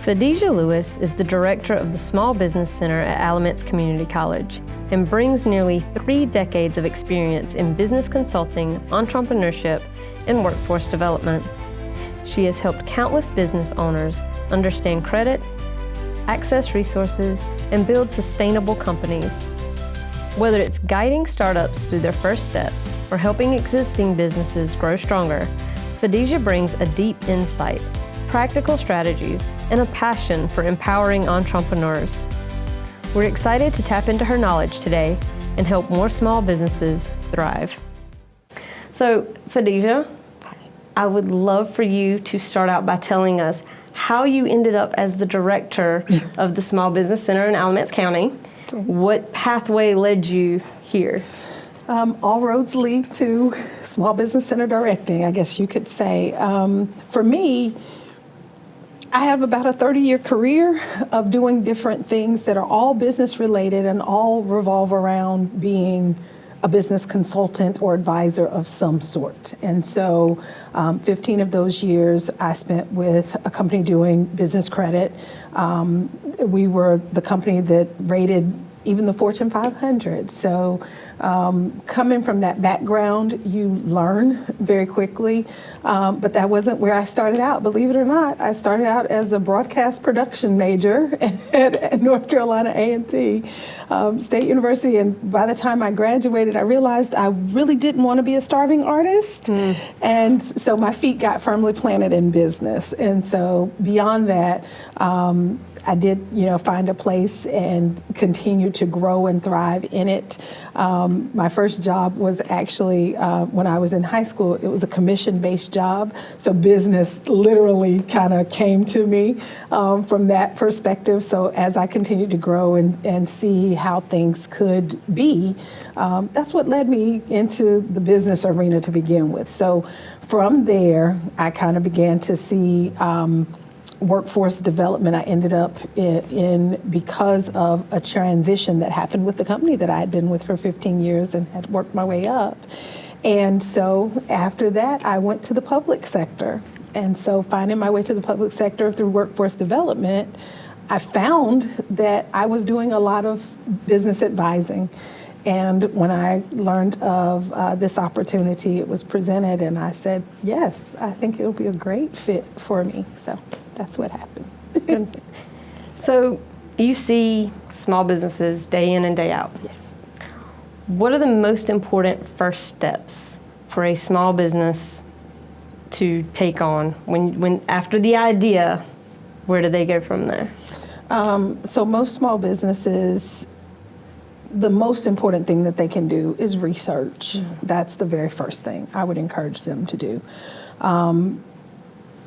Phydesia Lewis is the director of the Small Business Center at Alamance Community College and brings nearly 3 decades of experience in business consulting, entrepreneurship, and workforce development. She has helped countless business owners understand credit, access resources, and build sustainable companies. Whether it's guiding startups through their first steps or helping existing businesses grow stronger, Phydesia brings a deep insight, practical strategies, and a passion for empowering entrepreneurs. We're excited to tap into her knowledge today and help more small businesses thrive. So, Phydesia, I would love for you to start out by telling us how you ended up as the director of the Small Business Center in Alamance County. Okay. What pathway led you here? All roads lead to Small Business Center directing, I guess you could say. For me, I have about a 30-year career of doing different things that are all business related and all revolve around being a business consultant or advisor of some sort. And so 15 of those years I spent with a company doing business credit. We were the company that rated even the Fortune 500. So coming from that background, you learn very quickly. But that wasn't where I started out, believe it or not. I started out as a broadcast production major at North Carolina A&T State University. And by the time I graduated, I realized I really didn't want to be a starving artist. And so my feet got firmly planted in business. And so beyond that, I did, find a place and continue to grow and thrive in it. My first job was actually when I was in high school. It was a commission-based job, so business literally kind of came to me from that perspective. So as I continued to grow and see how things could be, that's what led me into the business arena to begin with. So from there, I kind of began to see workforce development. I ended up in because of a transition that happened with the company that I had been with for 15 years and had worked my way up. And so after that, I went to the public sector. And so finding my way to the public sector through workforce development, I found that I was doing a lot of business advising. And when I learned of this opportunity, it was presented, and I said, yes, I think it'll be a great fit for me. So that's what happened. So you see small businesses day in and day out. Yes. What are the most important first steps for a small business to take on? When after the idea, where do they go from there? So most small businesses, the most important thing that they can do is research. That's the very first thing I would encourage them to do.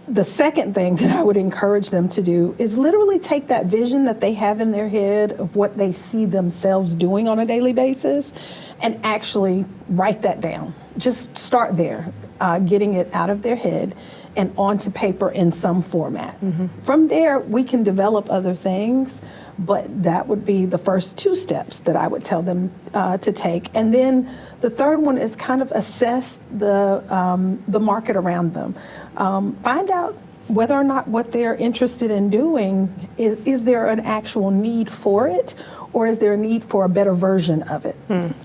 The second thing that I would encourage them to do is literally take that vision that they have in their head of what they see themselves doing on a daily basis and actually write that down. Just start there, getting it out of their head and onto paper in some format. From there, we can develop other things, but that would be the first 2 steps that I would tell them to take. And then the third one is kind of assess the market around them. Find out whether or not what they're interested in doing, is there an actual need for it, or is there a need for a better version of it?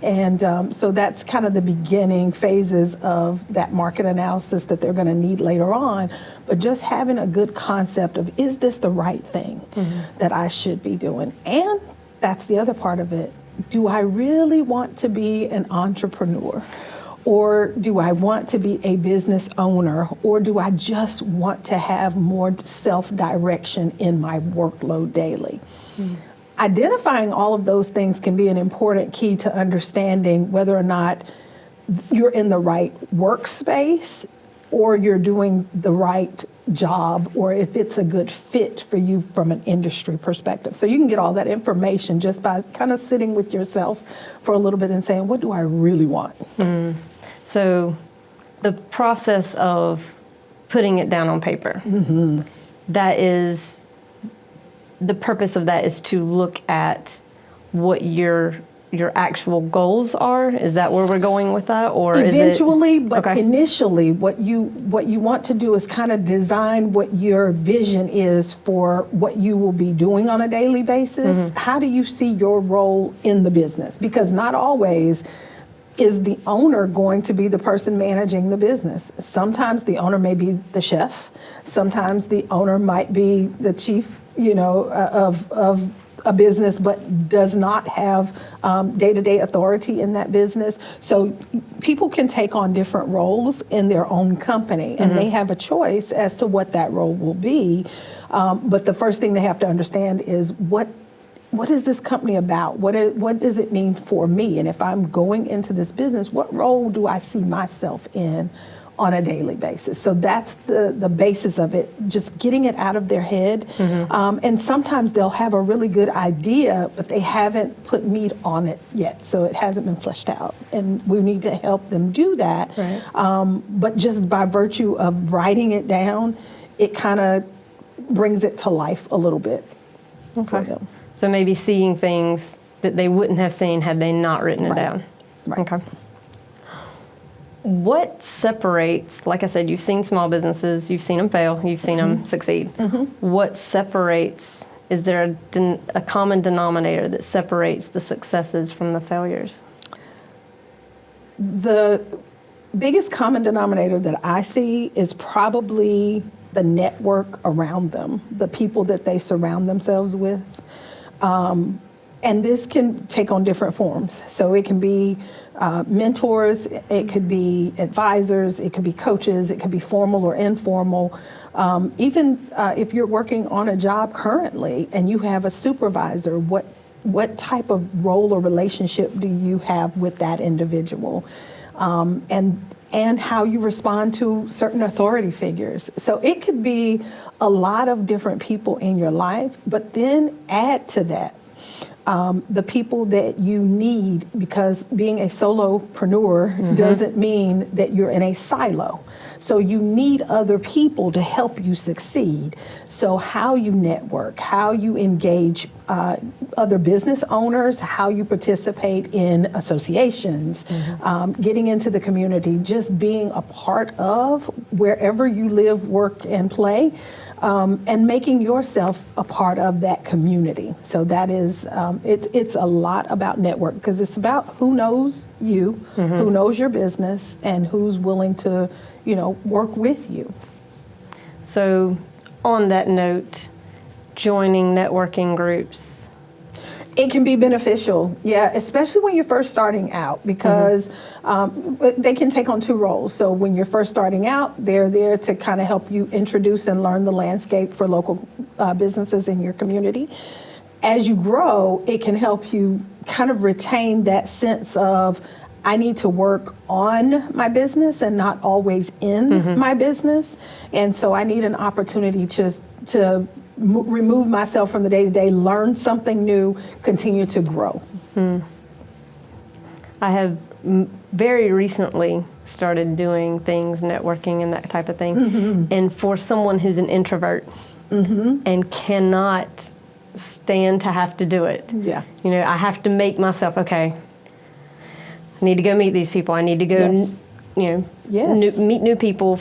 And so that's kind of the beginning phases of that market analysis that they're going to need later on. But just having a good concept of, is this the right thing that I should be doing? And that's the other part of it. Do I really want to be an entrepreneur? Or do I want to be a business owner? Or do I just want to have more self-direction in my workload daily? Identifying all of those things can be an important key to understanding whether or not you're in the right workspace or you're doing the right job, or if it's a good fit for you from an industry perspective. So you can get all that information just by kind of sitting with yourself for a little bit and saying, what do I really want? So the process of putting it down on paper, that is, the purpose of that is to look at what your your actual goals are? Is that where we're going with that, or eventually? Is it, but okay. Initially, what you want to do is kind of design what your vision is for what you will be doing on a daily basis. How do you see your role in the business? Because not always is the owner going to be the person managing the business. Sometimes the owner may be the chef. Sometimes the owner might be the chief, of a business, but does not have day-to-day authority in that business. So people can take on different roles in their own company, and they have a choice as to what that role will be. But the first thing they have to understand is what is this company about? What does it mean for me? And if I'm going into this business, what role do I see myself in on a daily basis? So that's the basis of it, just getting it out of their head. And sometimes they'll have a really good idea, but they haven't put meat on it yet. So it hasn't been fleshed out. And we need to help them do that. Right. But just by virtue of writing it down, it kind of brings it to life a little bit for them. So maybe seeing things that they wouldn't have seen had they not written it Right. down. Right. Okay. What separates, like I said, you've seen small businesses, you've seen them fail, you've seen them succeed. What separates, is there a common denominator that separates the successes from the failures? The biggest common denominator that I see is probably the network around them, the people that they surround themselves with. And this can take on different forms. So it can be mentors, it could be advisors, it could be coaches, it could be formal or informal. Even if you're working on a job currently and you have a supervisor, what type of role or relationship do you have with that individual? And how you respond to certain authority figures. So it could be a lot of different people in your life, but then add to that the people that you need, because being a solopreneur doesn't mean that you're in a silo. So you need other people to help you succeed. So how you network, how you engage other business owners, how you participate in associations, getting into the community, just being a part of wherever you live, work, and play. And making yourself a part of that community. So that is, it's a lot about network, because it's about who knows you, who knows your business, and who's willing to, work with you. So on that note, joining networking groups, it can be beneficial, yeah, especially when you're first starting out, because they can take on two roles. So when you're first starting out, they're there to kind of help you introduce and learn the landscape for local businesses in your community. As you grow, it can help you kind of retain that sense of, I need to work on my business and not always in my business. And so I need an opportunity to remove myself from the day-to-day, learn something new, continue to grow. I have very recently started doing things, networking and that type of thing. And for someone who's an introvert and cannot stand to have to do it, I have to make myself, okay, I need to go meet these people. I need to go, meet new people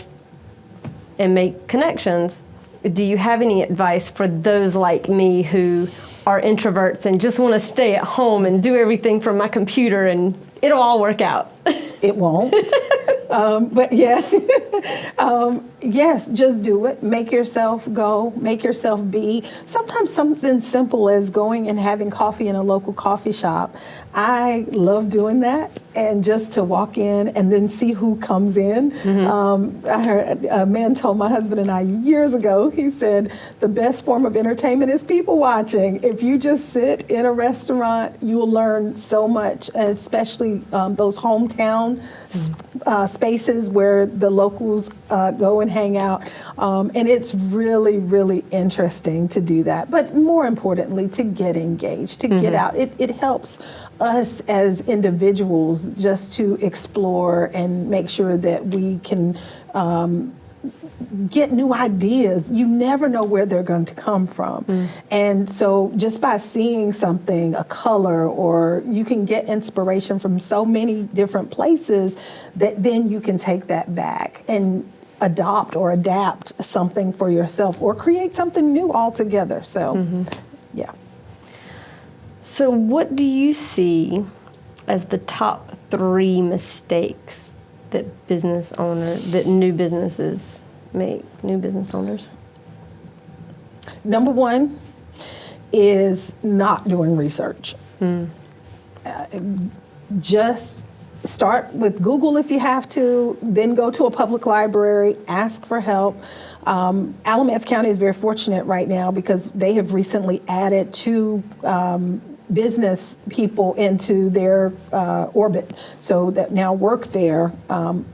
and make connections. Do you have any advice for those like me who are introverts and just want to stay at home and do everything from my computer and it'll all work out? It won't. But yeah, yes, just do it. Make yourself go, make yourself be. Sometimes something simple as going and having coffee in a local coffee shop. I love doing that, and just to walk in and then see who comes in. I heard a man told my husband and I years ago, he said, the best form of entertainment is people watching. If you just sit in a restaurant, you will learn so much, especially those hometown spaces where the locals go and hang out. And it's really, really interesting to do that. But more importantly, to get engaged, to get out. It helps us as individuals just to explore and make sure that we can get new ideas. You never know where they're going to come from. And so just by seeing something, a color, or you can get inspiration from so many different places that then you can take that back and adopt or adapt something for yourself or create something new altogether. So, yeah. So what do you see as the top 3 mistakes that new businesses make, new business owners? Number 1 is not doing research. Just start with Google if you have to, then go to a public library, ask for help. Alamance County is very fortunate right now because they have recently added 2 business people into their orbit. So that now Workfare,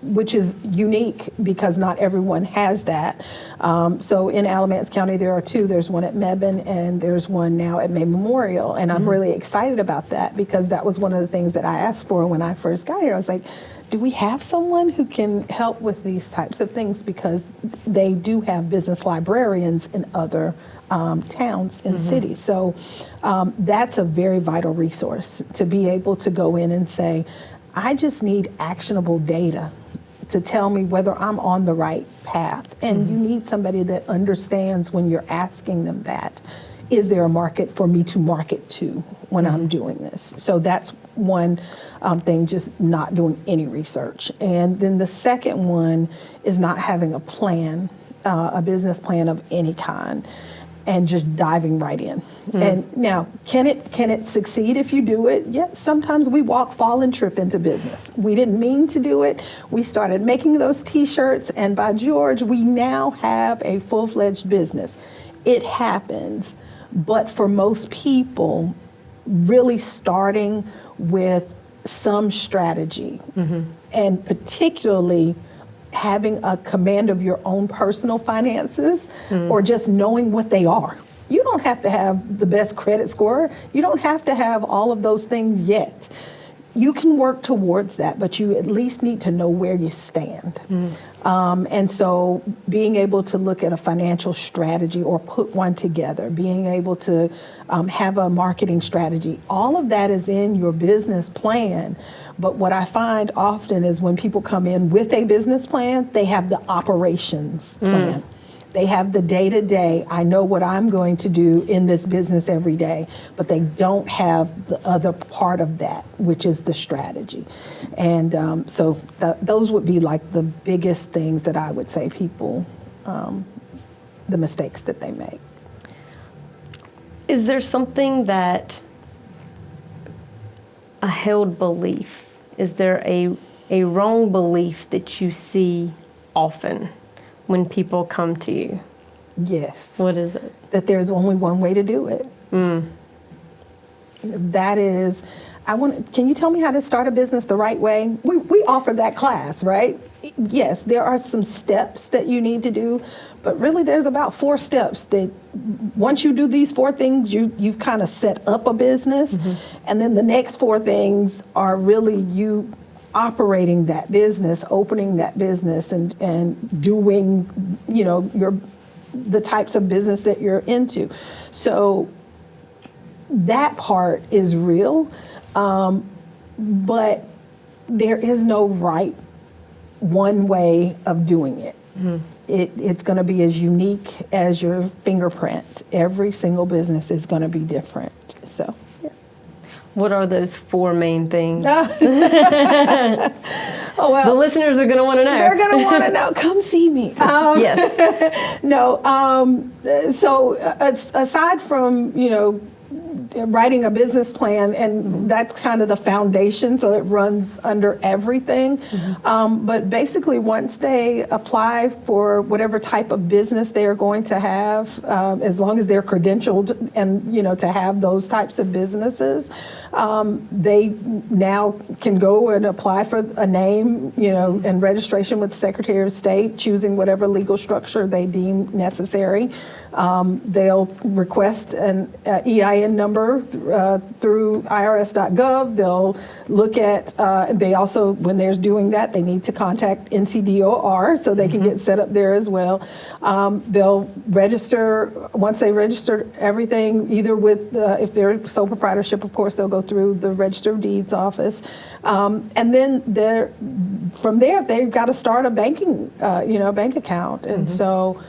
which is unique because not everyone has that. So in Alamance County, there are 2. There's one at Mebane and there's one now at May Memorial. And I'm really excited about that because that was one of the things that I asked for when I first got here. I was like, do we have someone who can help with these types of things? Because they do have business librarians in other towns and cities. So that's a very vital resource to be able to go in and say, I just need actionable data to tell me whether I'm on the right path. And you need somebody that understands when you're asking them that. Is there a market for me to market to when I'm doing this? So that's one thing, just not doing any research. And then the second one is not having a plan, a business plan of any kind, and just diving right in. And now, can it succeed if you do it? Yes, sometimes we walk, fall, and trip into business. We didn't mean to do it. We started making those T-shirts, and by George, we now have a full-fledged business. It happens. But for most people, really starting with some strategy, and particularly having a command of your own personal finances, or just knowing what they are. You don't have to have the best credit score. You don't have to have all of those things yet. You can work towards that, but you at least need to know where you stand. And so being able to look at a financial strategy or put one together, being able to have a marketing strategy, all of that is in your business plan. But what I find often is when people come in with a business plan, they have the operations plan. They have the day-to-day, I know what I'm going to do in this business every day, but they don't have the other part of that, which is the strategy. And so those would be like the biggest things that I would say people, the mistakes that they make. Is there something that, a held belief, is there a wrong belief that you see often when people come to you? Yes. What is it? That there's only one way to do it. That is, can you tell me how to start a business the right way? We offer that class, right? Yes, there are some steps that you need to do, but really there's about 4 steps that once you do these 4 things, you've kind of set up a business. And then the next 4 things are really you operating that business, opening that business, and doing, the types of business that you're into. So that part is real, but there is no right one way of doing it. It's going to be as unique as your fingerprint. Every single business is going to be different. So. What are those 4 main things? Oh, well, the listeners are going to want to know. They're going to want to know. Come see me. Yes. No. So aside from, writing a business plan, and that's kind of the foundation, so it runs under everything. But basically, once they apply for whatever type of business they are going to have, as long as they're credentialed and, to have those types of businesses, they now can go and apply for a name, and registration with the Secretary of State, choosing whatever legal structure they deem necessary. They'll request an EIN number register through irs.gov. They'll look at, they also, when they're doing that, they need to contact NCDOR so they can get set up there as well. They'll register, once they register everything, either with, if they're sole proprietorship, of course, they'll go through the Register of Deeds office. And then from there, they've got to start a banking, bank account. And so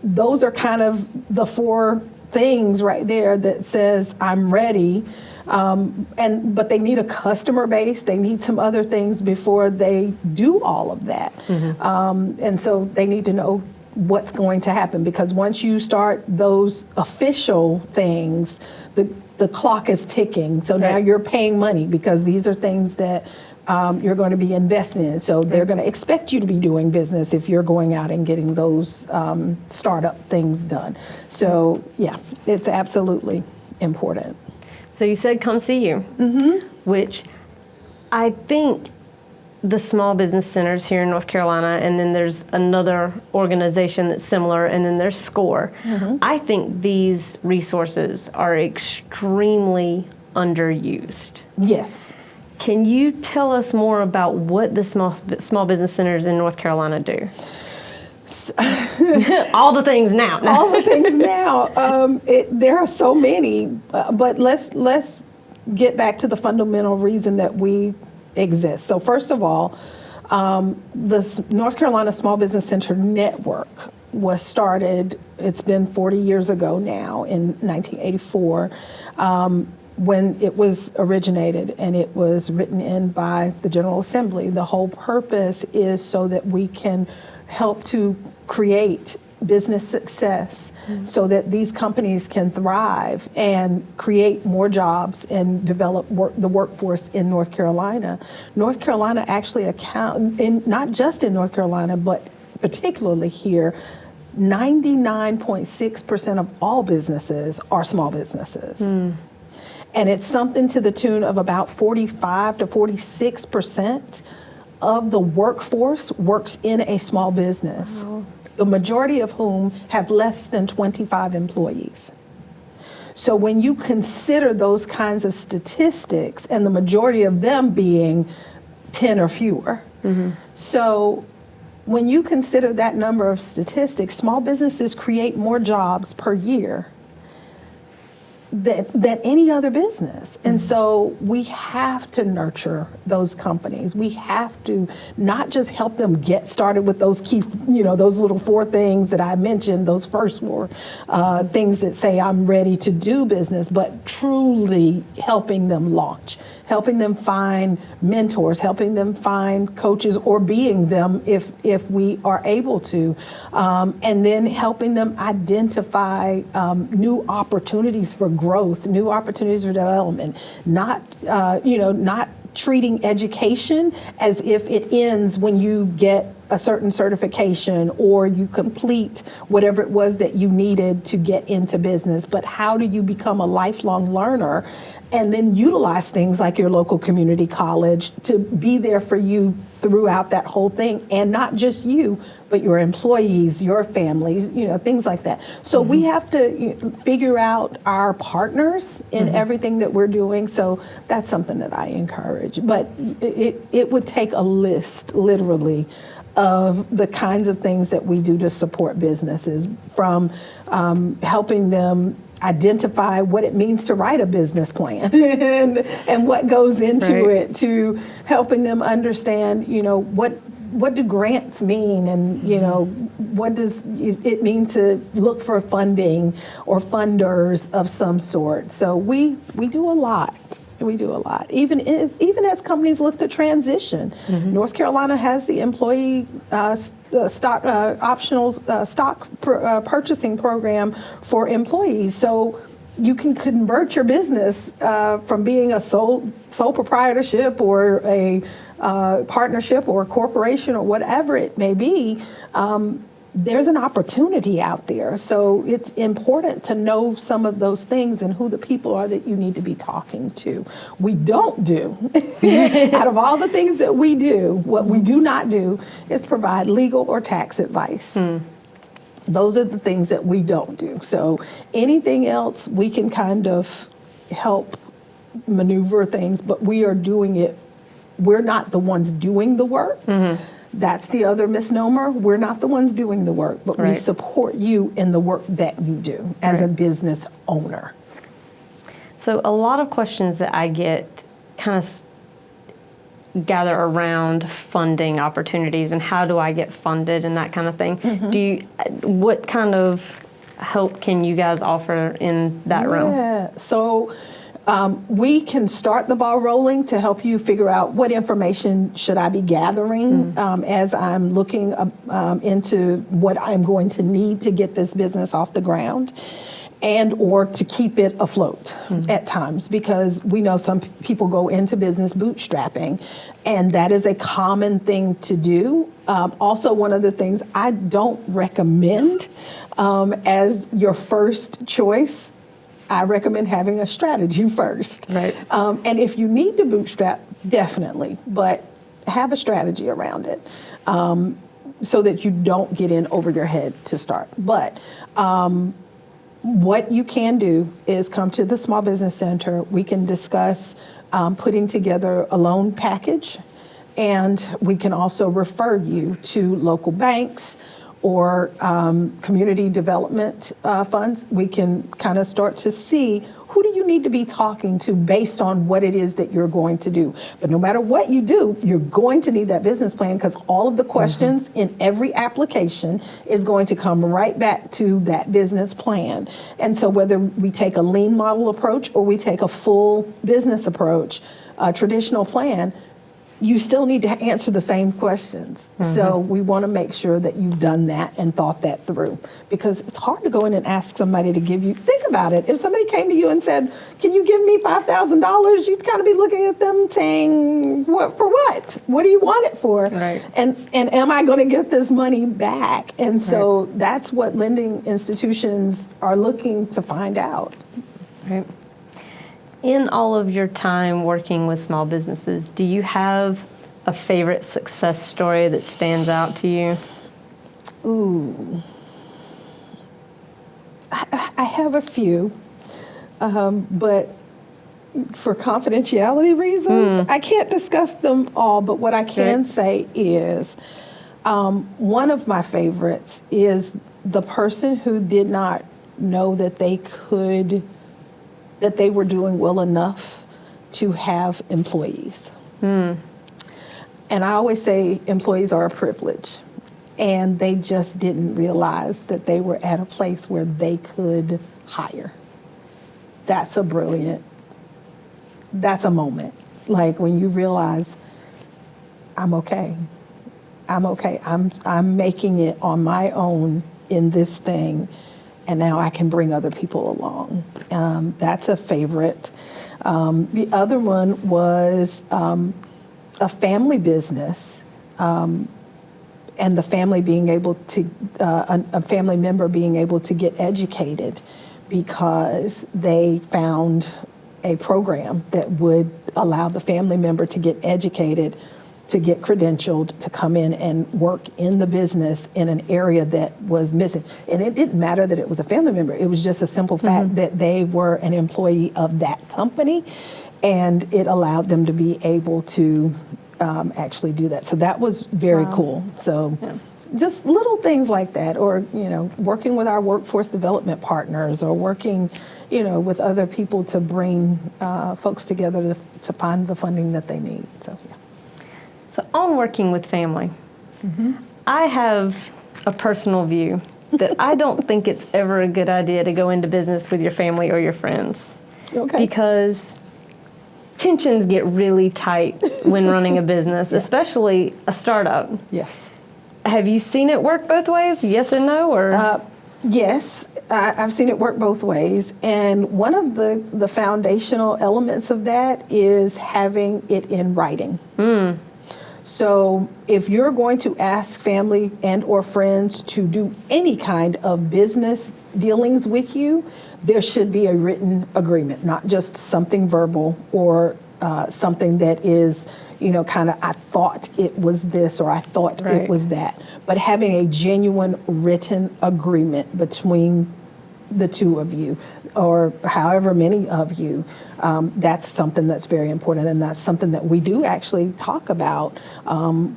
those are kind of the four things right there that says I'm ready. But they need a customer base. They need some other things before they do all of that. And so they need to know what's going to happen, because once you start those official things, the clock is ticking. So now you're paying money because these are things that you're going to be investing in. So they're going to expect you to be doing business if you're going out and getting those startup things done. So yeah, it's absolutely important. So you said come see you, which I think the small business centers here in North Carolina, and then there's another organization that's similar, and then there's SCORE. I think these resources are extremely underused. Yes. Can you tell us more about what the small business centers in North Carolina do? All the things now. All the things now. There are so many, but let's get back to the fundamental reason that we exist. So first of all, the North Carolina Small Business Center Network was started, it's been 40 years ago now, in 1984, when it was originated, and it was written in by the General Assembly. The whole purpose is so that we can help to create business success so that these companies can thrive and create more jobs and develop the workforce in North Carolina. North Carolina actually not just in North Carolina, but particularly here, 99.6% of all businesses are small businesses. And it's something to the tune of about 45 to 46% of the workforce works in a small business. Wow. The majority of whom have less than 25 employees. So when you consider those kinds of statistics, and the majority of them being 10 or fewer, so when you consider that number of statistics, small businesses create more jobs per year than any other business. And so we have to nurture those companies. We have to not just help them get started with those key, those little four things that I mentioned, those first four things that say I'm ready to do business, but truly helping them launch, helping them find mentors, helping them find coaches, or being them if we are able to, and then helping them identify new opportunities for growth, new opportunities for development, not treating education as if it ends when you get a certain certification or you complete whatever it was that you needed to get into business, but how do you become a lifelong learner and then utilize things like your local community college to be there for you throughout that whole thing, and not just you, but your employees, your families, things like that. So we have to figure out our partners in everything that we're doing. So that's something that I encourage. But it would take a list, literally, of the kinds of things that we do to support businesses, from helping them identify what it means to write a business plan and what goes into it, to helping them understand, what do grants mean, and what does it mean to look for funding or funders of some sort. So we do a lot. We do a lot. Even as companies look to transition, North Carolina has the employee stock optional stock purchasing program for employees. So you can convert your business from being a sole proprietorship or a partnership or a corporation or whatever it may be. There's an opportunity out there. So it's important to know some of those things and who the people are that you need to be talking to. We don't do, out of all the things that we do, what we do not do is provide legal or tax advice. Those are the things that we don't do. So anything else, we can kind of help maneuver things, but we are doing it. We're not the ones doing the work. That's the other misnomer. We're not the ones doing the work, but we support you in the work that you do as a business owner. So a lot of questions that I get kind of gather around funding opportunities and how do I get funded and that kind of thing. What kind of help can you guys offer in that realm? So we can start the ball rolling to help you figure out what information should I be gathering as I'm looking into what I'm going to need to get this business off the ground, and or to keep it afloat at times, because we know some people go into business bootstrapping, and that is a common thing to do. Also, one of the things I don't recommend as your first choice, I recommend having a strategy first. And if you need to bootstrap, definitely, but have a strategy around it so that you don't get in over your head to start. But what you can do is come to the Small Business Center. We can discuss putting together a loan package, and we can also refer you to local banks or community development funds. We can kind of start to see who do you need to be talking to based on what it is that you're going to do. But no matter what you do, you're going to need that business plan, because all of the questions in every application is going to come right back to that business plan. And so whether we take a lean model approach or we take a full business approach, a traditional plan, you still need to answer the same questions. So we want to make sure that you've done that and thought that through, because it's hard to go in and ask somebody to give you, think about it. If somebody came to you and said, can you give me $5,000? You'd kind of be looking at them saying, what for what? What do you want it for? And am I going to get this money back? And so that's what lending institutions are looking to find out. In all of your time working with small businesses, do you have a favorite success story that stands out to you? Ooh. I have a few, but for confidentiality reasons, I can't discuss them all, but what I can say is one of my favorites is the person who did not know that they were doing well enough to have employees. And I always say employees are a privilege, and they just didn't realize that they were at a place where they could hire. That's a moment. Like when you realize, I'm okay. I'm making it on my own in this thing, and now I can bring other people along. That's a favorite. The other one was a family business, and the family being able to, a family member being able to get educated because they found a program that would allow the family member to get educated, to get credentialed, to come in and work in the business in an area that was missing. And it didn't matter that it was a family member. It was just a simple fact that they were an employee of that company, and it allowed them to be able to actually do that. So that was very cool. So just little things like that, or, working with our workforce development partners, or working, with other people to bring folks together to find the funding that they need. So, So on working with family, I have a personal view that I don't think it's ever a good idea to go into business with your family or your friends. Because tensions get really tight when running a business, especially a startup. Have you seen it work both ways? Yes or no? Or yes, I've seen it work both ways. And one of the foundational elements of that is having it in writing. So if you're going to ask family and or friends to do any kind of business dealings with you, there should be a written agreement, not just something verbal or something that is, kind of, I thought it was this or I thought Right. it was that. But having a genuine written agreement between the two of you or however many of you, that's something that's very important, and that's something that we do actually talk about.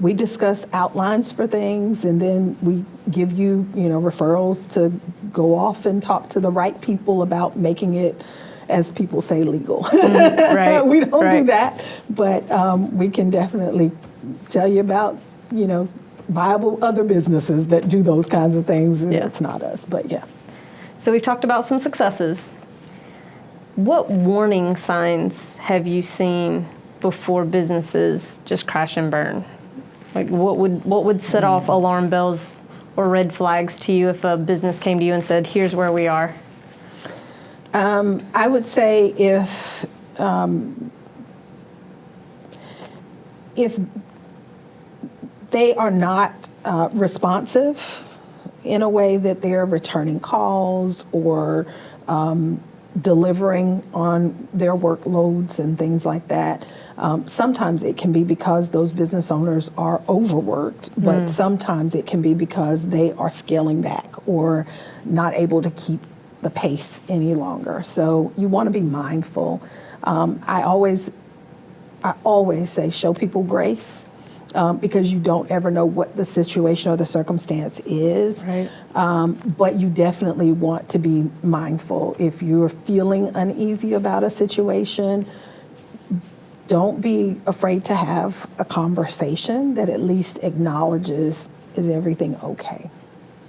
We discuss outlines for things, and then we give you, referrals to go off and talk to the right people about making it, as people say, legal. Right. We don't do Right. that, but we can definitely tell you about, viable other businesses that do those kinds of things, and Yeah. it's not us, but yeah. So we've talked about some successes. What warning signs have you seen before businesses just crash and burn? Like what would set off alarm bells or red flags to you if a business came to you and said, "Here's where we are"? I would say if they are not responsive in a way that they're returning calls or delivering on their workloads and things like that. Sometimes it can be because those business owners are overworked, but sometimes it can be because they are scaling back or not able to keep the pace any longer. So you want to be mindful. I always say show people grace. Because you don't ever know what the situation or the circumstance is. Right. But you definitely want to be mindful. If you're feeling uneasy about a situation, don't be afraid to have a conversation that at least acknowledges, is everything okay?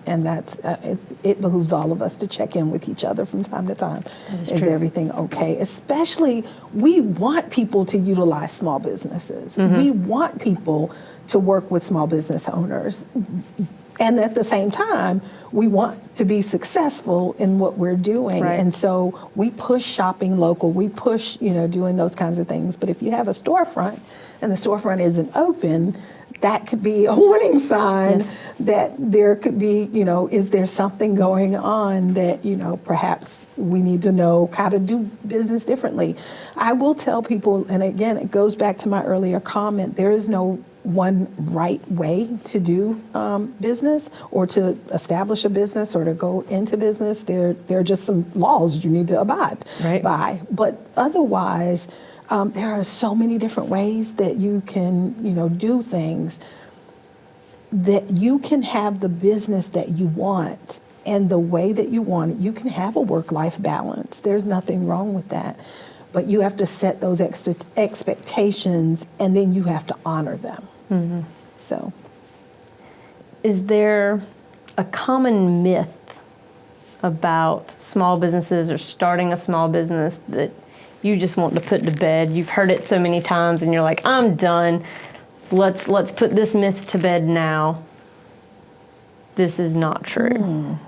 And that's it behooves all of us to check in with each other from time to time. Is true. everything okay? Especially, we want people to utilize small businesses. We want people to work with small business owners. And at the same time, we want to be successful in what we're doing. Right. And so we push shopping local. We push, doing those kinds of things. But if you have a storefront and the storefront isn't open, that could be a warning sign that there could be, is there something going on that, perhaps we need to know how to do business differently. I will tell people, and again, it goes back to my earlier comment, there is no one right way to do business or to establish a business or to go into business. There are just some laws you need to abide by. But otherwise, there are so many different ways that you can, do things, that you can have the business that you want and the way that you want it. You can have a work-life balance. There's nothing wrong with that. But you have to set those expectations, and then you have to honor them. Mm-hmm. So, is there a common myth about small businesses or starting a small business that you just want to put to bed? You've heard it so many times and you're like, I'm done. Let's put this myth to bed now. This is not true.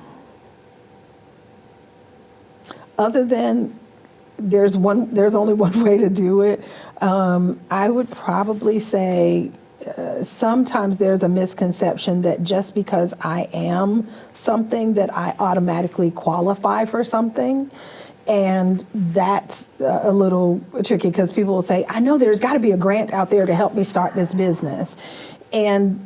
Other than there's only one way to do it, I would probably say sometimes there's a misconception that just because I am something that I automatically qualify for something. And that's a little tricky because people will say, I know there's got to be a grant out there to help me start this business. And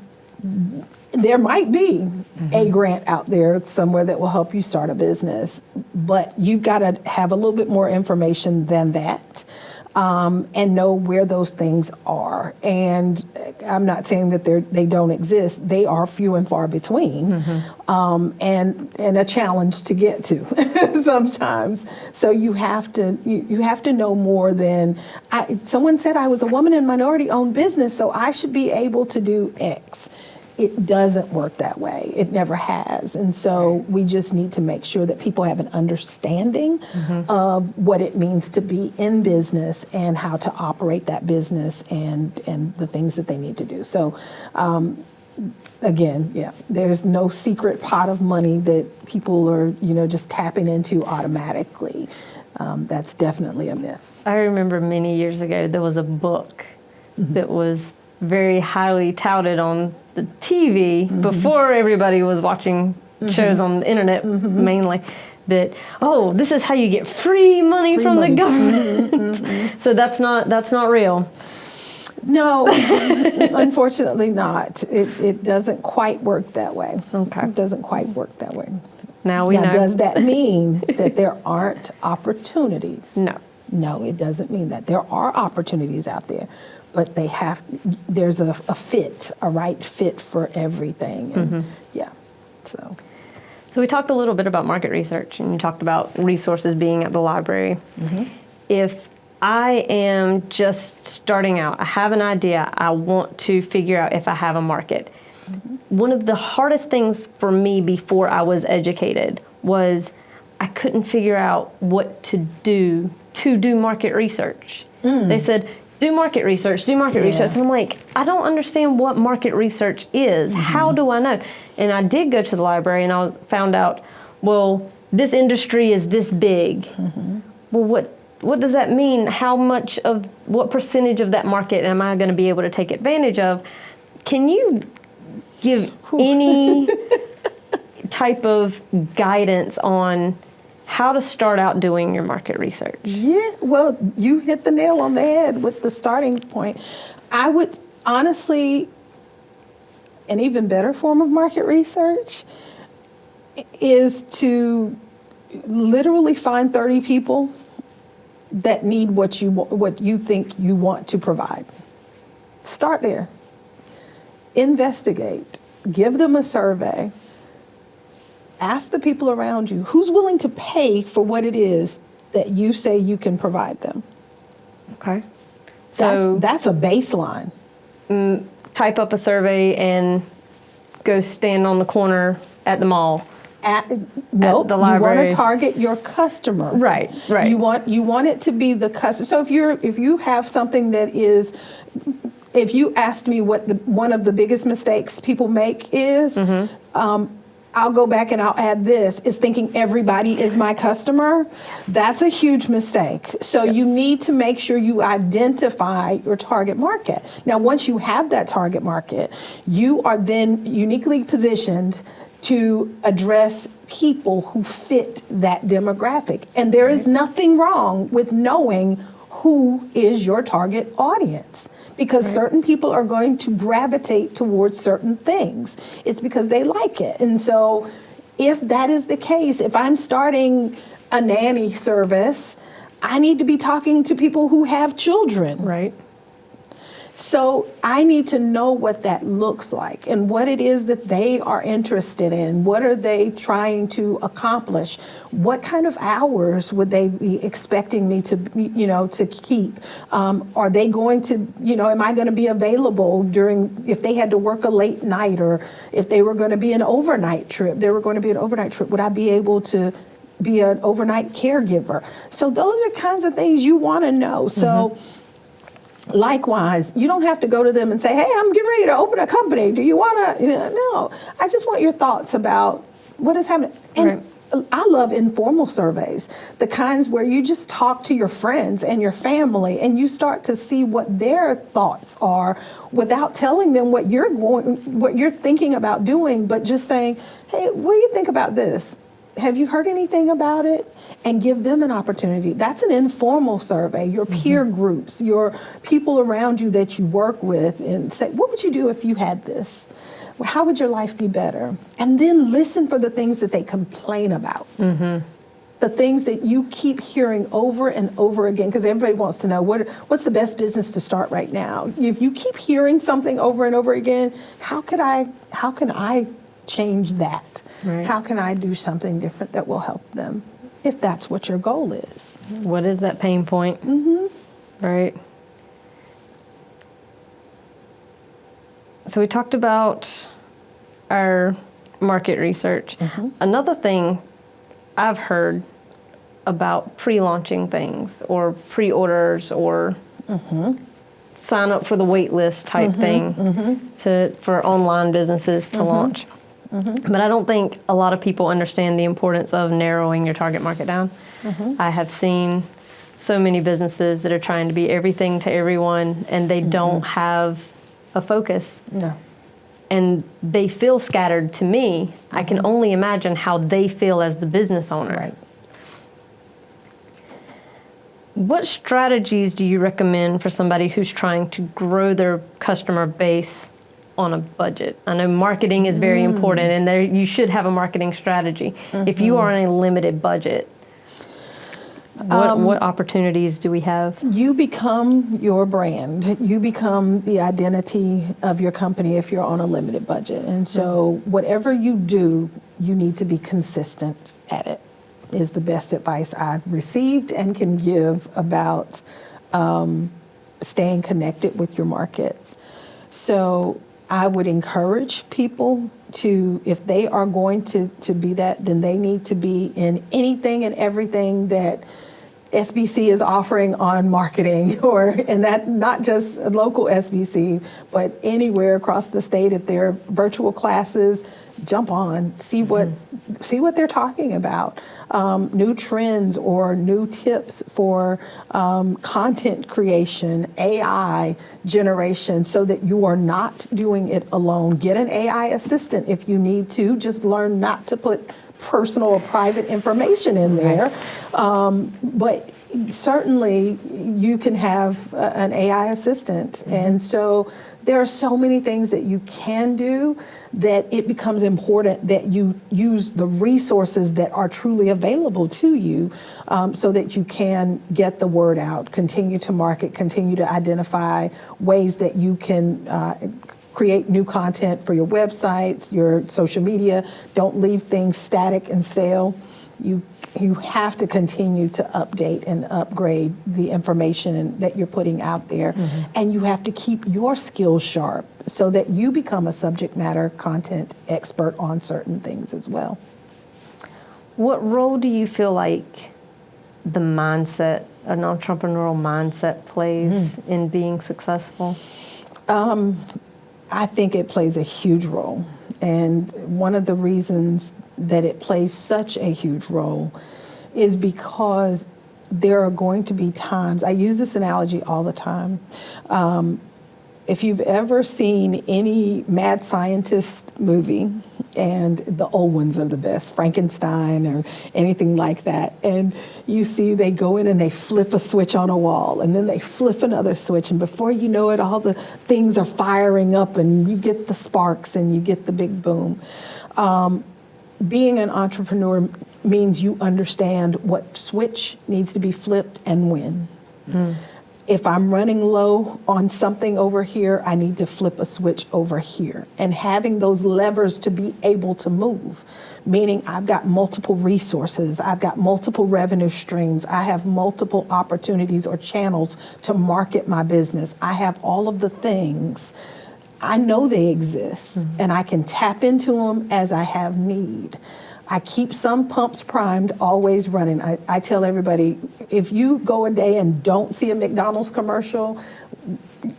there might be a grant out there somewhere that will help you start a business, but you've got to have a little bit more information than that. And know where those things are. And I'm not saying that they don't exist. They are few and far between, and a challenge to get to sometimes. So you have to know more than someone said I was a woman in minority-owned business, so I should be able to do X. It doesn't work that way. It never has. And so we just need to make sure that people have an understanding of what it means to be in business and how to operate that business and the things that they need to do. So again, there's no secret pot of money that people are, just tapping into automatically. That's definitely a myth. I remember many years ago there was a book that was very highly touted on the TV before everybody was watching shows on the internet mainly, that, oh, this is how you get free money from the government. So that's not real. No, unfortunately not. It doesn't quite work that way. Okay. It doesn't quite work that way. Now we know. Does that mean that there aren't opportunities? No. No, it doesn't mean that. There are opportunities out there, but there's a fit, a right fit for everything. And yeah, so. So we talked a little bit about market research, and you talked about resources being at the library. If I am just starting out, I have an idea, I want to figure out if I have a market. One of the hardest things for me before I was educated was I couldn't figure out what to do market research. They said, do market research, do market research. And I'm like, I don't understand what market research is. How do I know? And I did go to the library and I found out, well, this industry is this big. Well, what does that mean? What percentage of that market am I going to be able to take advantage of? Can you give any type of guidance on how to start out doing your market research? Yeah, well, you hit the nail on the head with the starting point. I would honestly, an even better form of market research is to literally find 30 people that need what you think you want to provide. Start there. Investigate. Give them a survey. Ask the people around you, who's willing to pay for what it is that you say you can provide them? Okay. So that's a baseline. Type up a survey and go stand on the corner at the mall. At the library. You want to target your customer. Right. You want it to be the customer. So if you have something that is, if you asked me what one of the biggest mistakes people make is, I'll go back and I'll add this, is thinking everybody is my customer. That's a huge mistake. So you need to make sure you identify your target market. Now, once you have that target market, you are then uniquely positioned to address people who fit that demographic. And there is nothing wrong with knowing who is your target audience, because certain people are going to gravitate towards certain things. It's because they like it. And so if that is the case, if I'm starting a nanny service, I need to be talking to people who have children. Right. So I need to know what that looks like and what it is that they are interested in. What are they trying to accomplish? What kind of hours would they be expecting me to, to keep? Are they going to, am I going to be available if they had to work a late night, or if they were going to be an overnight trip? Would I be able to be an overnight caregiver? So those are kinds of things you want to know. So. Likewise, you don't have to go to them and say, hey, I'm getting ready to open a company. Do you want to? No, I just want your thoughts about what is happening. And I love informal surveys, the kinds where you just talk to your friends and your family and you start to see what their thoughts are without telling them what you're thinking about doing, but just saying, hey, what do you think about this? Have you heard anything about it? And give them an opportunity. That's an informal survey. Your peer groups, your people around you that you work with, and say, what would you do if you had this? How would your life be better? And then listen for the things that they complain about. The things that you keep hearing over and over again, because everybody wants to know what's the best business to start right now. If you keep hearing something over and over again, how can I change that? Right. How can I do something different that will help them, if that's what your goal is? What is that pain point? Right. So we talked about our market research. Another thing I've heard about pre-launching things or pre-orders or sign up for the wait list type thing for online businesses to launch. But I don't think a lot of people understand the importance of narrowing your target market down. I have seen so many businesses that are trying to be everything to everyone, and they don't have a focus. No. and they feel scattered to me, I can only imagine how they feel as the business owner. Right. What strategies do you recommend for somebody who's trying to grow their customer base on a budget? I know marketing is very important, and you should have a marketing strategy. If you are on a limited budget, what opportunities do we have? You become your brand. You become the identity of your company if you're on a limited budget. And so whatever you do, you need to be consistent at it, is the best advice I've received and can give about staying connected with your markets. So I would encourage people to, if they are going to be that, then they need to be in anything and everything that SBC is offering on marketing, and that not just local SBC, but anywhere across the state. If there are virtual classes, jump on, see what they're talking about, new trends or new tips for content creation, AI generation, so that you are not doing it alone. Get an AI assistant if you need to. Just learn not to put personal or private information in there. But certainly you can have an AI assistant. And so there are so many things that you can do that it becomes important that you use the resources that are truly available to you, so that you can get the word out, continue to market, continue to identify ways that you can create new content for your websites, your social media. Don't leave things static and stale. You have to continue to update and upgrade the information that you're putting out there. And you have to keep your skills sharp so that you become a subject matter content expert on certain things as well. What role do you feel like the mindset, an entrepreneurial mindset, plays in being successful? I think it plays a huge role. And one of the reasons that it plays such a huge role is because there are going to be times, I use this analogy all the time. If you've ever seen any mad scientist movie, and the old ones are the best, Frankenstein or anything like that, and you see they go in and they flip a switch on a wall, and then they flip another switch, and before you know it, all the things are firing up, and you get the sparks and you get the big boom. Being an entrepreneur means you understand what switch needs to be flipped and when. If I'm running low on something over here, I need to flip a switch over here. And having those levers to be able to move, meaning I've got multiple resources, I've got multiple revenue streams, I have multiple opportunities or channels to market my business. I have all of the things. I know they exist, and I can tap into them as I have need. I keep some pumps primed, always running. I tell everybody, if you go a day and don't see a McDonald's commercial,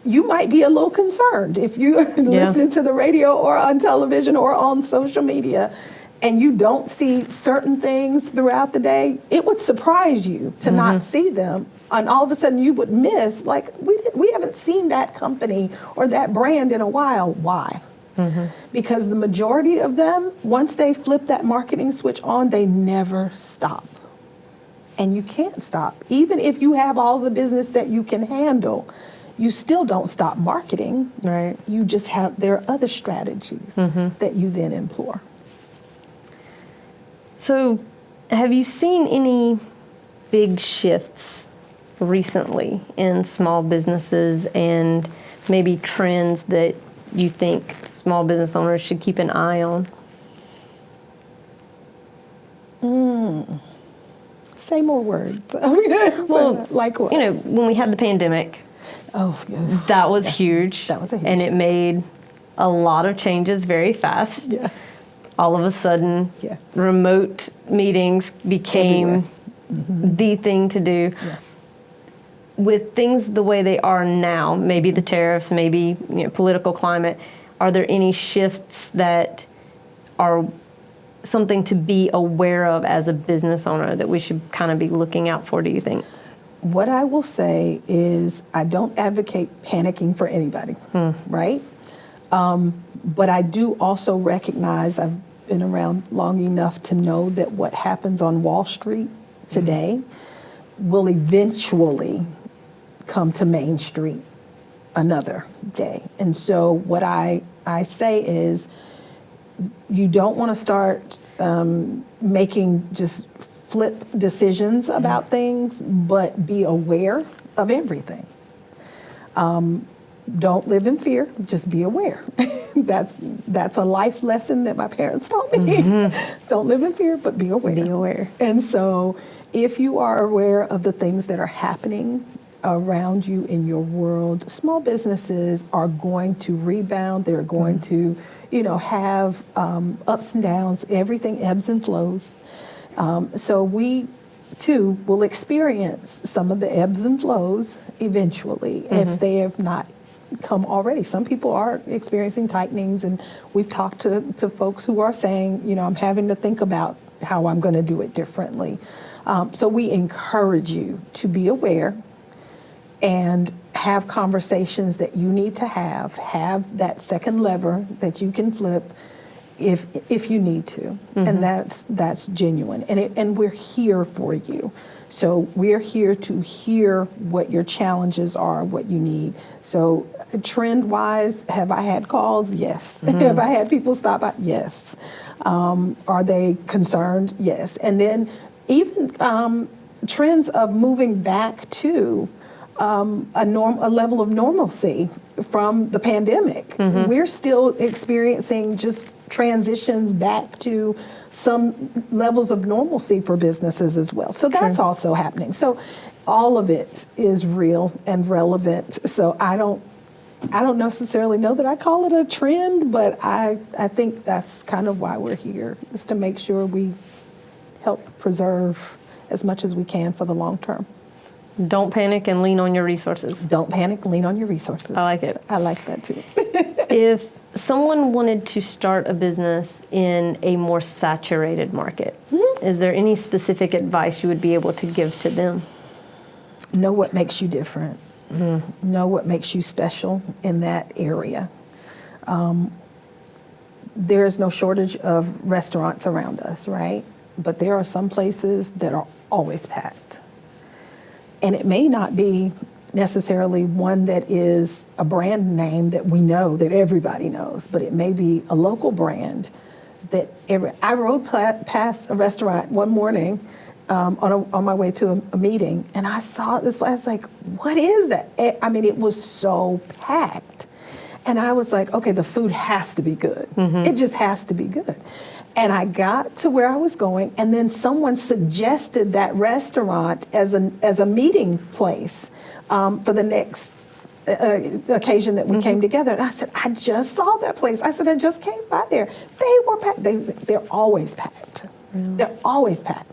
you might be a little concerned. If you're listening to the radio or on television or on social media, and you don't see certain things throughout the day, it would surprise you to not see them. And all of a sudden you would miss, like, we haven't seen that company or that brand in a while. Why? Because the majority of them, once they flip that marketing switch on, they never stop. And you can't stop. Even if you have all the business that you can handle, you still don't stop marketing. Right. You just have, there are other strategies that you then employ. So, have you seen any big shifts recently in small businesses and maybe trends that you think small business owners should keep an eye on? Say more words. I mean, Well, like what? You know, when we had the pandemic, that was huge. That was a huge and it shift. made a lot of changes very fast. Yeah. All of a sudden, Yes. remote meetings became the thing to do. Yeah. With things the way they are now, maybe the tariffs, maybe political climate, are there any shifts that are something to be aware of as a business owner that we should kind of be looking out for, do you think? What I will say is I don't advocate panicking for anybody, right? But I do also recognize, I've been around long enough to know that what happens on Wall Street today will eventually come to Main Street another day. And so what I say is, you don't want to start making just flip decisions about things, but be aware of everything. Don't live in fear, just be aware. That's a life lesson that my parents taught me. Don't live in fear, but be aware. Be aware. And so if you are aware of the things that are happening around you in your world, small businesses are going to rebound. They're going to, have ups and downs. Everything ebbs and flows. So we, too, will experience some of the ebbs and flows eventually if they have not come already. Some people are experiencing tightenings, and we've talked to folks who are saying, I'm having to think about how I'm going to do it differently. So we encourage you to be aware and have conversations that you need to have that second lever that you can flip if you need to. And that's genuine. And we're here for you. So we're here to hear what your challenges are, what you need. So trend-wise, have I had calls? Yes. Have I had people stop by? Yes. Are they concerned? Yes. And then even trends of moving back to a level of normalcy from the pandemic. We're still experiencing just transitions back to some levels of normalcy for businesses as well. So that's also happening. So all of it is real and relevant. So I don't necessarily know that I call it a trend, but I think that's kind of why we're here, is to make sure we help preserve as much as we can for the long term. Don't panic and lean on your resources. Don't panic, lean on your resources. I like it. I like that too. If someone wanted to start a business in a more saturated market, is there any specific advice you would be able to give to them? Know what makes you different. Know what makes you special in that area. There is no shortage of restaurants around us, right? But there are some places that are always packed. And it may not be necessarily one that is a brand name that we know, that everybody knows, but it may be a local brand that I rode past a restaurant one morning on my way to a meeting, and I saw this. I was like, what is that? It was so packed. And I was like, okay, the food has to be good. It just has to be good. And I got to where I was going, and then someone suggested that restaurant as a meeting place for the next occasion that we came together. And I said, I just saw that place. I said, I just came by there. They were packed. They're always packed. Really? They're always packed.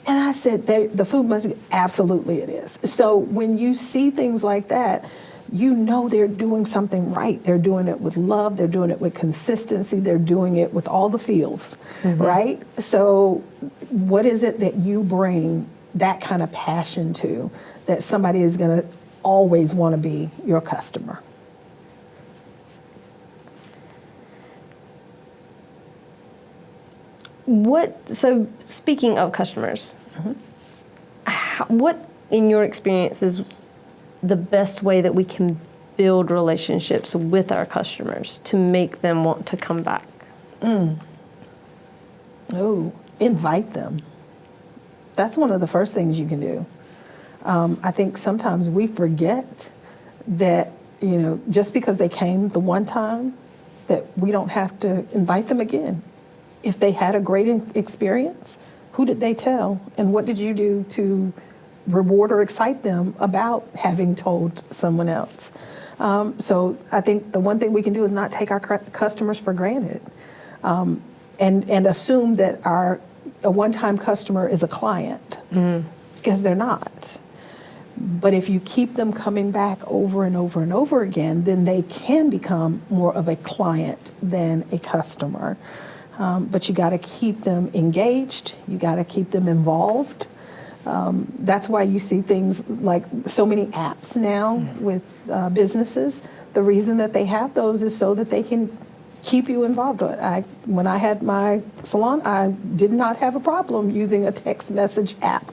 And I said, the food must be, absolutely it is. So when you see things like that, you know they're doing something right. They're doing it with love. They're doing it with consistency. They're doing it with all the feels, right? So what is it that you bring that kind of passion to that somebody is going to always want to be your customer? So speaking of customers, what in your experience is the best way that we can build relationships with our customers to make them want to come back? Oh, invite them. That's one of the first things you can do. I think sometimes we forget that, just because they came the one time, that we don't have to invite them again. If they had a great experience, who did they tell? And what did you do to reward or excite them about having told someone else? So I think the one thing we can do is not take our customers for granted, and assume that a one-time customer is a client, because they're not. But if you keep them coming back over and over and over again, then they can become more of a client than a customer. But you got to keep them engaged. You got to keep them involved. That's why you see things like so many apps now with businesses. The reason that they have those is so that they can keep you involved. When I had my salon, I did not have a problem using a text message app,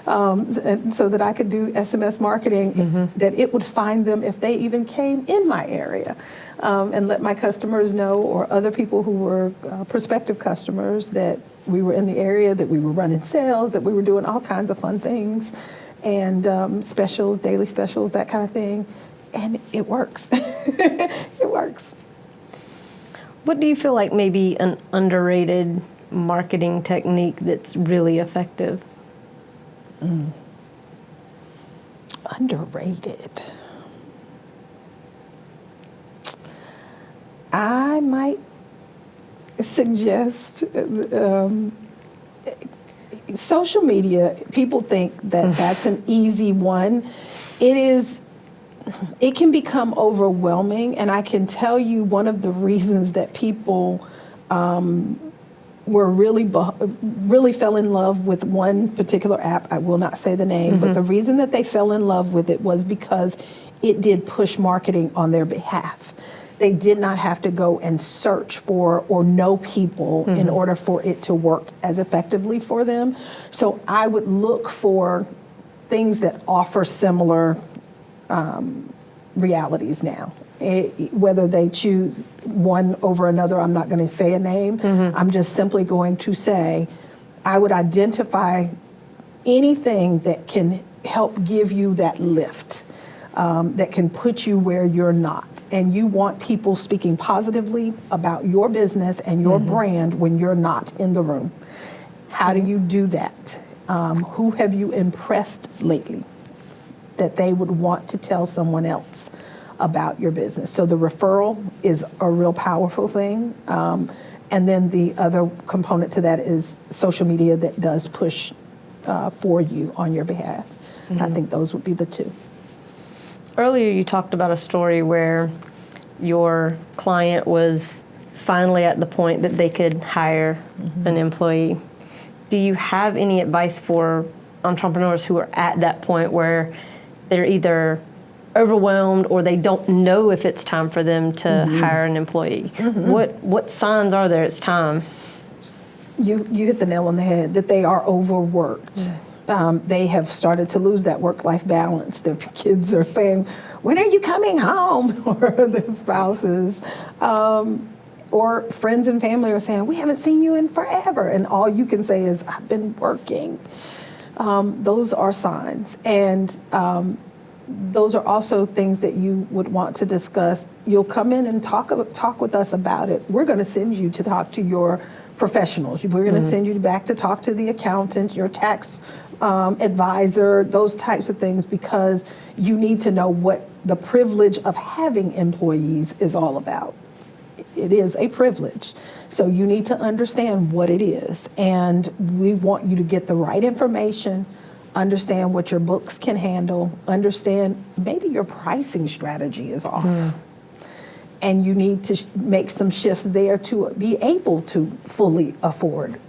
and so that I could do SMS marketing, that it would find them if they even came in my area, and let my customers know, or other people who were prospective customers, that we were in the area, that we were running sales, that we were doing all kinds of fun things, and specials, daily specials, that kind of thing. And it works. It works. What do you feel like maybe an underrated marketing technique that's really effective? Underrated. I might suggest social media. People think that that's an easy one. It is. It can become overwhelming, and I can tell you one of the reasons that people were really fell in love with one particular app. I will not say the name, but the reason that they fell in love with it was because it did push marketing on their behalf. They did not have to go and search for or know people in order for it to work as effectively for them. So I would look for things that offer similar realities now. Whether they choose one over another, I'm not going to say a name. I'm just simply going to say I would identify anything that can help give you that lift, that can put you where you're not. And you want people speaking positively about your business and your brand when you're not in the room. How do you do that? Who have you impressed lately that they would want to tell someone else about your business? So the referral is a real powerful thing. And then the other component to that is social media that does push for you on your behalf. I think those would be the two. Earlier you talked about a story where your client was finally at the point that they could hire an employee. Do you have any advice for entrepreneurs who are at that point where they're either overwhelmed or they don't know if it's time for them to hire an employee? What signs are there it's time? You hit the nail on the head, that they are overworked. They have started to lose that work-life balance. Their kids are saying, when are you coming home? Or their spouses. Or friends and family are saying, we haven't seen you in forever. And all you can say is, I've been working. Those are signs. And those are also things that you would want to discuss. You'll come in and talk with us about it. We're going to send you to talk to your professionals. We're going to send you back to talk to the accountant, your tax advisor, those types of things, because you need to know what the privilege of having employees is all about. It is a privilege. So you need to understand what it is. And we want you to get the right information, understand what your books can handle, understand maybe your pricing strategy is off. And you need to make some shifts there to be able to fully afford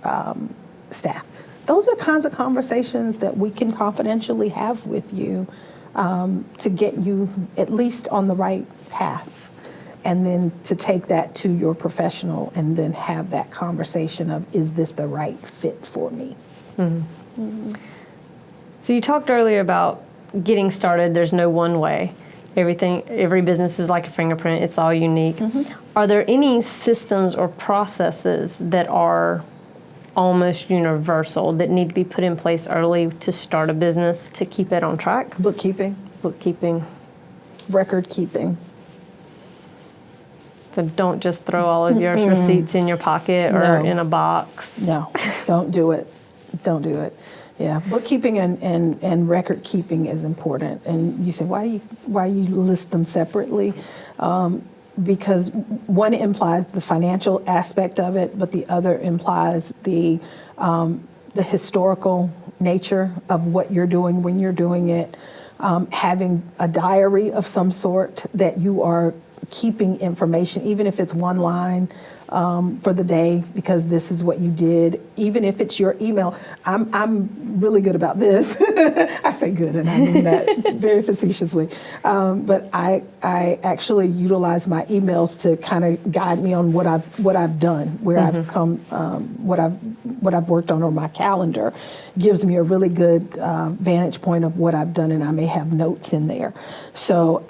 staff. Those are kinds of conversations that we can confidentially have with you to get you at least on the right path. And then to take that to your professional and then have that conversation of, is this the right fit for me? So you talked earlier about getting started. There's no one way. Every business is like a fingerprint. It's all unique. Are there any systems or processes that are almost universal that need to be put in place early to start a business to keep it on track? Bookkeeping. Record keeping. So don't just throw all of your receipts in your pocket or in a box. No, don't do it. Don't do it. Yeah, bookkeeping and record keeping is important. And you say, why do you list them separately? Because one implies the financial aspect of it, but the other implies the historical nature of what you're doing when you're doing it. Having a diary of some sort that you are keeping information, even if it's one line, for the day because this is what you did. Even if it's your email, I'm really good about this. I say good, and I mean that very facetiously. But I actually utilize my emails to kind of guide me on what I've done, where I've come, what I've worked on my calendar gives me a really good vantage point of what I've done, and I may have notes in there. So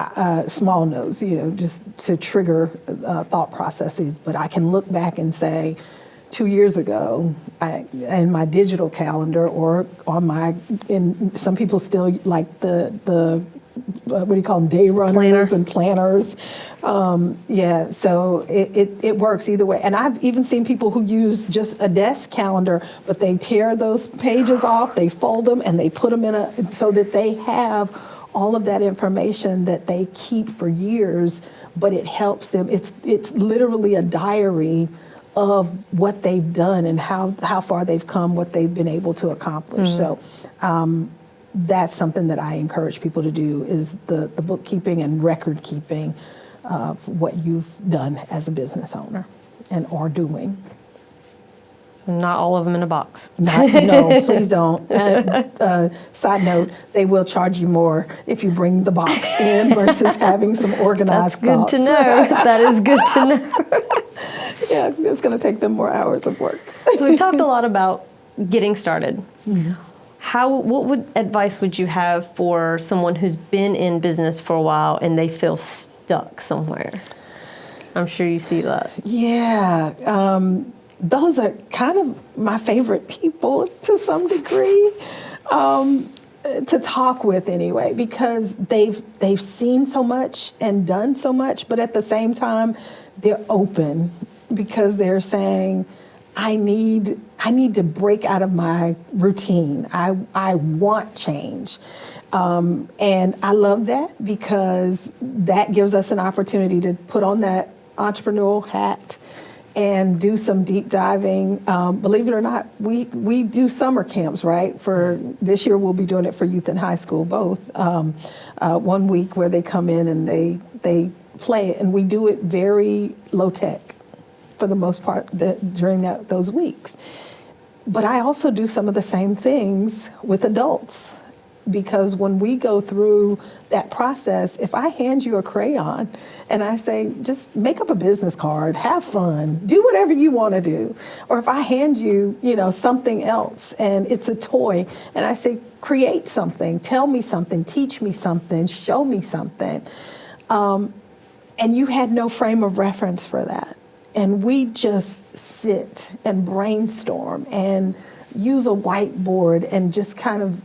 small notes, just to trigger thought processes. But I can look back and say, 2 years ago, in my digital calendar or some people still like the what do you call them, day runners and planners. So it works either way. And I've even seen people who use just a desk calendar, but they tear those pages off, they fold them, and they put them so that they have all of that information that they keep for years, but it helps them. It's literally a diary of what they've done and how far they've come, what they've been able to accomplish. So that's something that I encourage people to do, is the bookkeeping and record keeping of what you've done as a business owner and are doing. So not all of them in a box. No, please don't. Side note, they will charge you more if you bring the box in versus having some organized thoughts. That's good to know. That is good to know. Yeah, it's going to take them more hours of work. So we've talked a lot about getting started. What advice would you have for someone who's been in business for a while and they feel stuck somewhere? I'm sure you see that. Yeah. Those are kind of my favorite people to some degree to talk with anyway, because they've seen so much and done so much, but at the same time, they're open because they're saying, I need to break out of my routine. I want change. And I love that because that gives us an opportunity to put on that entrepreneurial hat and do some deep diving. Believe it or not, we do summer camps, right? For this year, we'll be doing it for youth and high school, both. 1 week where they come in and they play it, and we do it very low tech for the most part during those weeks. But I also do some of the same things with adults, because when we go through that process, if I hand you a crayon and I say, just make up a business card, have fun, do whatever you want to do. Or if I hand you, something else and it's a toy and I say, create something, tell me something, teach me something, show me something. And you had no frame of reference for that. And we just sit and brainstorm and use a whiteboard and just kind of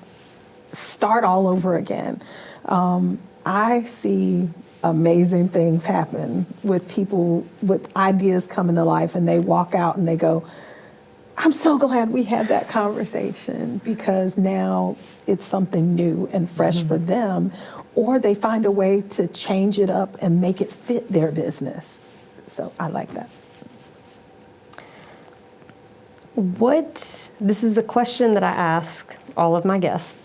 start all over again. I see amazing things happen with people with ideas coming to life, and they walk out and they go, I'm so glad we had that conversation, because now it's something new and fresh for them, or they find a way to change it up and make it fit their business. So I like that. This is a question that I ask all of my guests.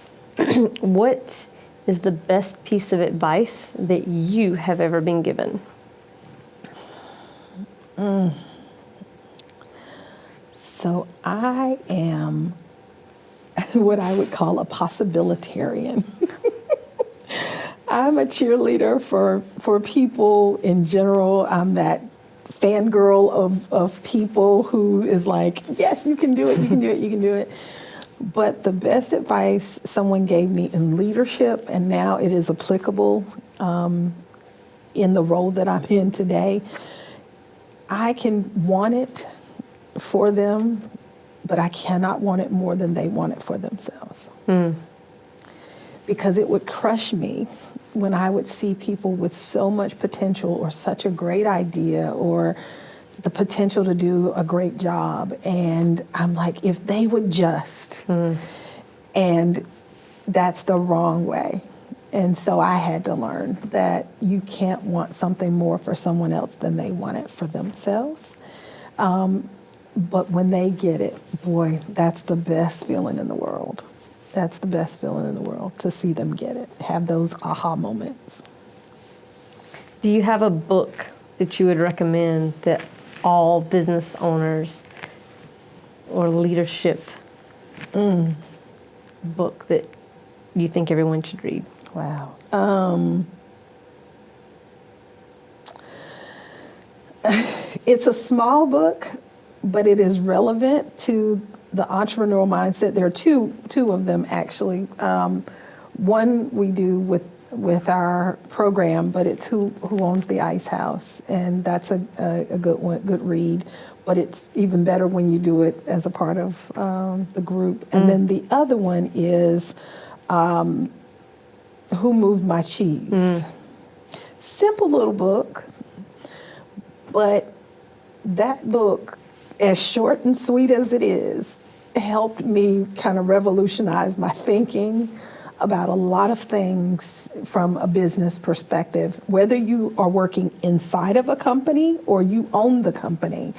What is the best piece of advice that you have ever been given? So I am what I would call a possibilitarian. I'm a cheerleader for people in general. I'm that fangirl of people who is like, yes, you can do it, you can do it, you can do it. But the best advice someone gave me in leadership, and now it is applicable in the role that I'm in today, I can want it for them, but I cannot want it more than they want it for themselves. Because it would crush me when I would see people with so much potential or such a great idea or the potential to do a great job. And I'm like, if they would just, and that's the wrong way. And so I had to learn that you can't want something more for someone else than they want it for themselves. But when they get it, boy, that's the best feeling in the world. That's the best feeling in the world, to see them get it, have those aha moments. Do you have a book that you would recommend that all business owners or leadership book that you think everyone should read? Wow. It's a small book, but it is relevant to the entrepreneurial mindset. There are two of them, actually. One we do with our program, but it's Who Owns the Ice House, and that's a good one, good read. But it's even better when you do it as a part of the group. And then the other one is Who Moved My Cheese? Simple little book, but that book, as short and sweet as it is, helped me kind of revolutionize my thinking about a lot of things from a business perspective. Whether you are working inside of a company or you own the company,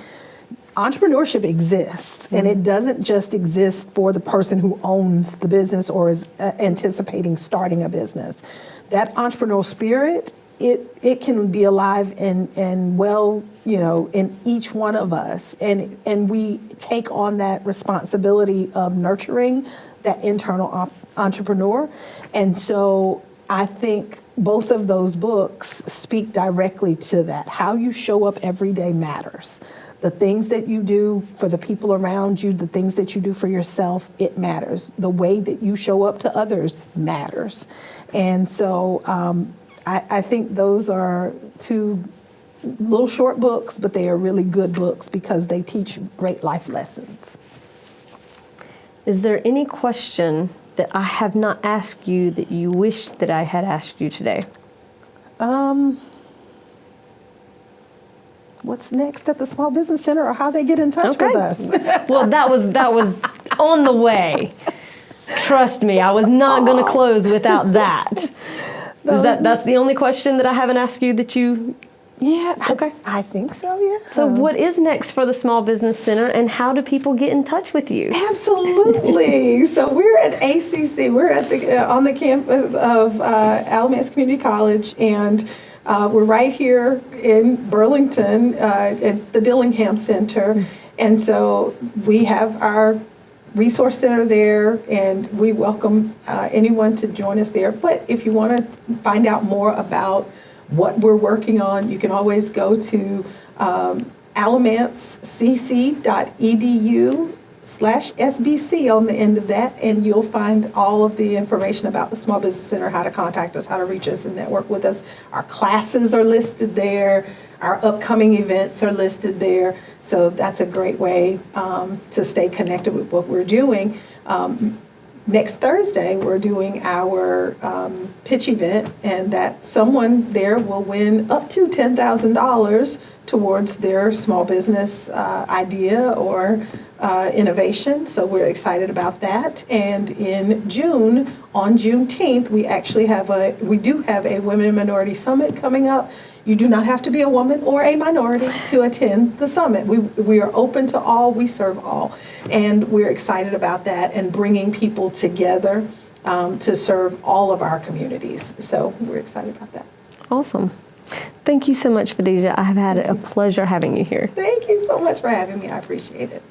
entrepreneurship exists, and it doesn't just exist for the person who owns the business or is anticipating starting a business. That entrepreneurial spirit, it can be alive and well, in each one of us, and we take on that responsibility of nurturing that internal entrepreneur. And so I think both of those books speak directly to that. How you show up every day matters. The things that you do for the people around you, the things that you do for yourself, it matters. The way that you show up to others matters. And so I think those are two little short books, but they are really good books because they teach great life lessons. Is there any question that I have not asked you that you wish that I had asked you today? What's next at the Small Business Center, or how they get in touch with us? Well, that was on the way. Trust me, I was not going to close without that. That's the only question that I haven't asked you that you... Yeah, okay. I think so, yeah. So what is next for the Small Business Center, and how do people get in touch with you? Absolutely. So we're at ACC. We're at on the campus of Alamance Community College, and we're right here in Burlington at the Dillingham Center. And so we have our resource center there, and we welcome anyone to join us there. But if you want to find out more about what we're working on, you can always go to alamancecc.edu/SBC on the end of that, and you'll find all of the information about the Small Business Center, how to contact us, how to reach us and network with us. Our classes are listed there. Our upcoming events are listed there. So that's a great way to stay connected with what we're doing. Next Thursday, we're doing our pitch event, and that someone there will win up to $10,000 towards their small business idea or innovation. So we're excited about that. And in June, on Juneteenth, we do have a Women and Minority Summit coming up. You do not have to be a woman or a minority to attend the summit. We are open to all, we serve all. And we're excited about that and bringing people together to serve all of our communities. So we're excited about that. Awesome. Thank you so much, Phydesia. I have had a pleasure having you here. Thank you so much for having me. I appreciate it.